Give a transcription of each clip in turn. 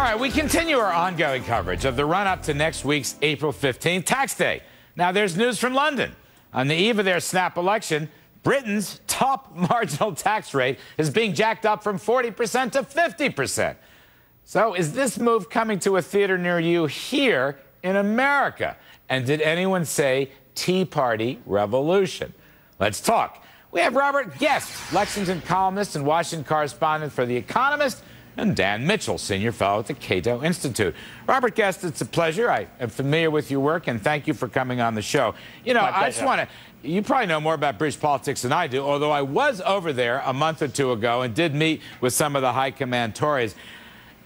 right, we continue our ongoing coverage of the run-up to next week's April 15th tax day. Now, there's news from London. On the eve of their snap election, Britain's top marginal tax rate is being jacked up from 40% to 50%. So is this move coming to a theater near you here in America? And did anyone say Tea Party revolution? Let's talk. We have Robert Guest, Lexington columnist and Washington correspondent for The Economist, and Dan Mitchell, senior fellow at the Cato Institute. Robert Guest, it's a pleasure. I am familiar with your work, and thank you for coming on the show. You know, I just want to, you probably know more about British politics than I do, although I was over there a month or two ago and did meet with some of the high command Tories.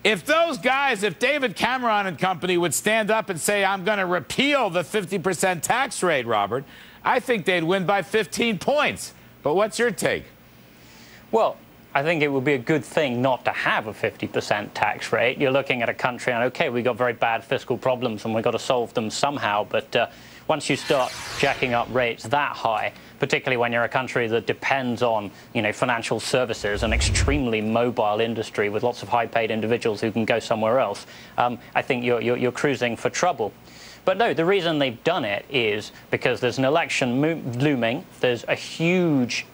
If those guys, if David Cameron and company would stand up and say, I'm going to repeal the 50% tax rate, Robert, I think they'd win by 15 points. But what's your take? Well, I think it would be a good thing not to have a 50% tax rate. You're looking at a country, and okay, we've got very bad fiscal problems and we've got to solve them somehow. But once you start jacking up rates that high, particularly when you're a country that depends on, financial services, an extremely mobile industry with lots of high-paid individuals who can go somewhere else, I think you're cruising for trouble. But no, the reason they've done it is because there's an election looming, there's a huge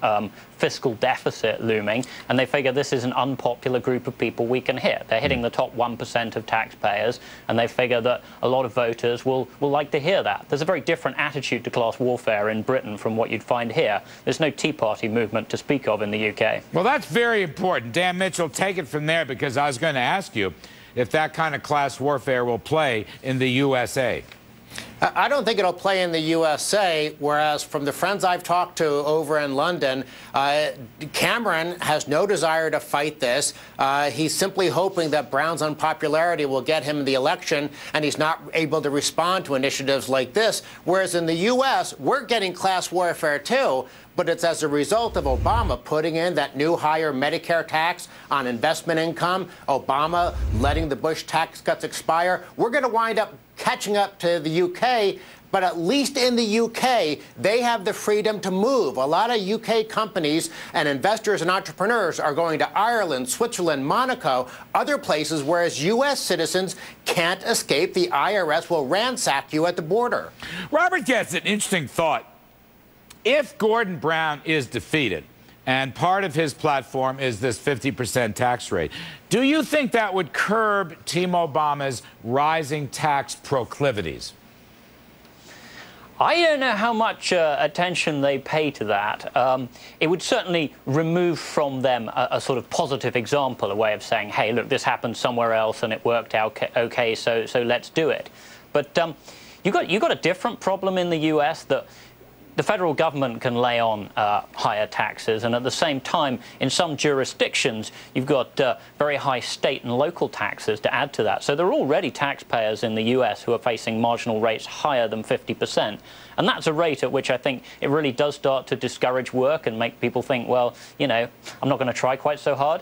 fiscal deficit looming, and they figure this is an unpopular group of people we can hit. They're hitting the top 1% of taxpayers, and they figure that a lot of voters will like to hear that. There's a very different attitude to class warfare in Britain from what you'd find here. There's no Tea Party movement to speak of in the UK. Well, that's very important. Dan Mitchell, take it from there, because I was going to ask you if that kind of class warfare will play in the USA. I don't think it'll play in the USA, whereas from the friends I've talked to over in London, Cameron has no desire to fight this. He's simply hoping that Brown's unpopularity will get him the election, and he's not able to respond to initiatives like this. Whereas in the U.S., we're getting class warfare too, but it's as a result of Obama putting in that new higher Medicare tax on investment income, Obama letting the Bush tax cuts expire. We're going to wind up catching up to the UK, but at least in the UK, they have the freedom to move. A lot of UK companies and investors and entrepreneurs are going to Ireland, Switzerland, Monaco, other places, whereas US citizens can't escape. The IRS will ransack you at the border. Robert gets an interesting thought. If Gordon Brown is defeated, and part of his platform is this 50% tax rate, do you think that would curb Team Obama's rising tax proclivities? I don't know how much attention they pay to that. It would certainly remove from them a sort of positive example, a way of saying, hey, look, this happened somewhere else and it worked out okay, so let's do it. But you've got a different problem in the US, that the federal government can lay on higher taxes, and at the same time, in some jurisdictions, you've got very high state and local taxes to add to that. So there are already taxpayers in the US who are facing marginal rates higher than 50%. And that's a rate at which I think it really does start to discourage work and make people think, well, I'm not going to try quite so hard.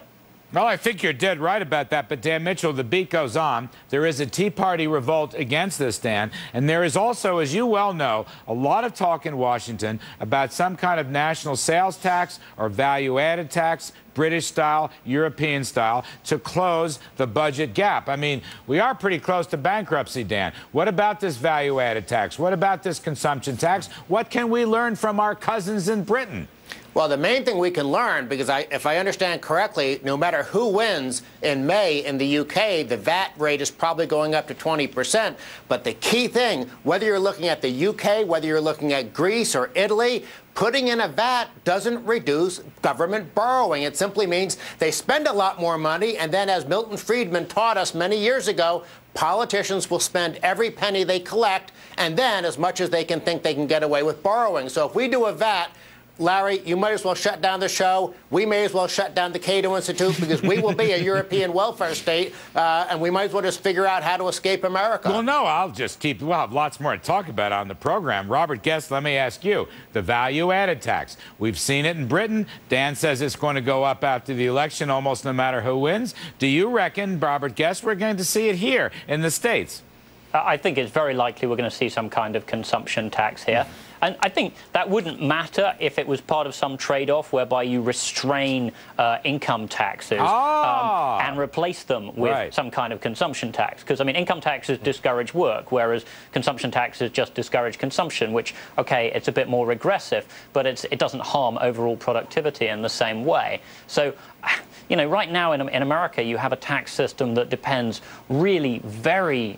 Well, I think you're dead right about that. But, Dan Mitchell, the beat goes on. There is a Tea Party revolt against this, Dan. And there is also, as you well know, a lot of talk in Washington about some kind of national sales tax or value-added tax, British style, European style, to close the budget gap. I mean, we are pretty close to bankruptcy, Dan. What about this value-added tax? What about this consumption tax? What can we learn from our cousins in Britain? Well, the main thing we can learn, because if I understand correctly, no matter who wins in May in the UK, the VAT rate is probably going up to 20%. But the key thing, whether you're looking at the UK, whether you're looking at Greece or Italy, putting in a VAT doesn't reduce government borrowing. It simply means they spend a lot more money, and then, as Milton Friedman taught us many years ago, politicians will spend every penny they collect, and then as much as they can think they can get away with borrowing. So if we do a VAT, Larry, you might as well shut down the show. We may as well shut down the Cato Institute, because we will be a European welfare state, and we might as well just figure out how to escape America. Well, no, we'll have lots more to talk about on the program. Robert Guest, let me ask you, the value-added tax. We've seen it in Britain. Dan says it's going to go up after the election almost no matter who wins. Do you reckon, Robert Guest, we're going to see it here in the States? I think it's very likely we're going to see some kind of consumption tax here. And I think that wouldn't matter if it was part of some trade-off whereby you restrain income taxes and replace them with some kind of consumption tax. Because, I mean, income taxes discourage work, whereas consumption taxes just discourage consumption, which, okay, it's a bit more regressive, but it doesn't harm overall productivity in the same way. So, you know, right now in America, you have a tax system that depends really very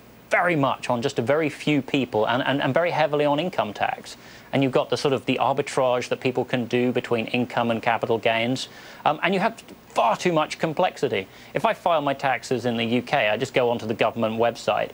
much on just a very few people and very heavily on income tax. And you've got the sort of the arbitrage that people can do between income and capital gains. And you have far too much complexity. If I file my taxes in the UK, I just go onto the government website.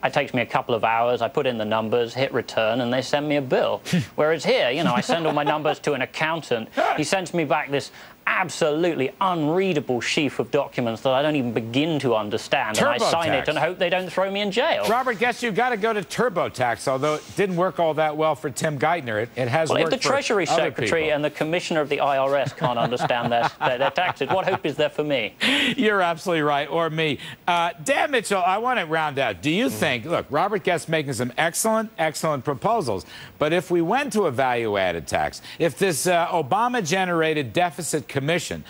It takes me a couple of hours. I put in the numbers, hit return, and they send me a bill. Whereas here, you know, I send all my numbers to an accountant. He sends me back this absolutely unreadable sheaf of documents that I don't even begin to understand. And I sign it and hope they don't throw me in jail. Robert, guess you've got to go to TurboTax, although it didn't work all that well for Tim Geithner. It has worked for other people. If the Treasury Secretary and the Commissioner of the IRS can't understand their taxes, what hope is there for me? You're absolutely right, or me. Dan Mitchell, I want to round out. Do you think, look, Robert Guest's making some excellent proposals, but if we went to a value-added tax, if this Obama-generated deficit commission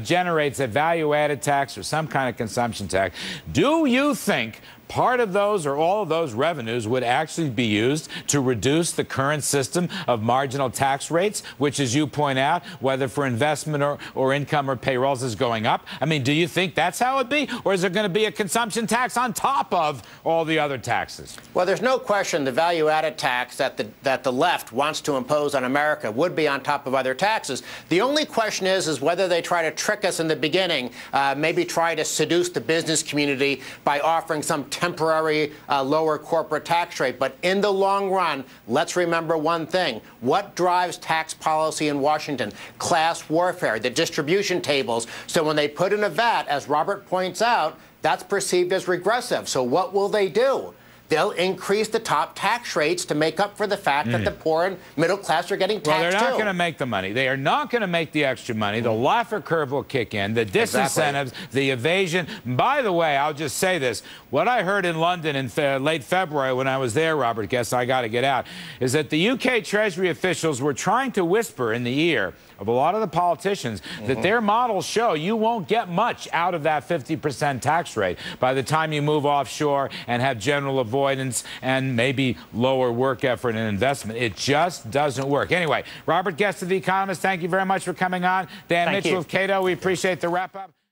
generates a value-added tax or some kind of consumption tax, do you think part of those or all of those revenues would actually be used to reduce the current system of marginal tax rates, which, as you point out, whether for investment or income or payrolls, is going up? I mean, do you think that's how it'd be? Or is there going to be a consumption tax on top of all the other taxes? Well, there's no question the value-added tax that the left wants to impose on America would be on top of other taxes. The only question is whether they try to trick us in the beginning, maybe try to seduce the business community by offering some temporary lower corporate tax rate. But in the long run, let's remember one thing. What drives tax policy in Washington? Class warfare, the distribution tables. So when they put in a VAT, as Robert points out, that's perceived as regressive. So what will they do? They'll increase the top tax rates to make up for the fact that the poor and middle class are getting taxed Well, they're not going to make the money. They are not going to make the extra money. The Laffer curve will kick in. The disincentives, the evasion. By the way, I'll just say this. What I heard in London in late February when I was there, Robert Guest, I got to get out, is that the UK Treasury officials were trying to whisper in the ear of a lot of the politicians that their models show you won't get much out of that 50% tax rate by the time you move offshore and have general avoidance and maybe lower work effort and investment. It just doesn't work. Anyway, Robert Guest of The Economist, thank you very much for coming on. Dan Mitchell of Cato, we appreciate the wrap-up.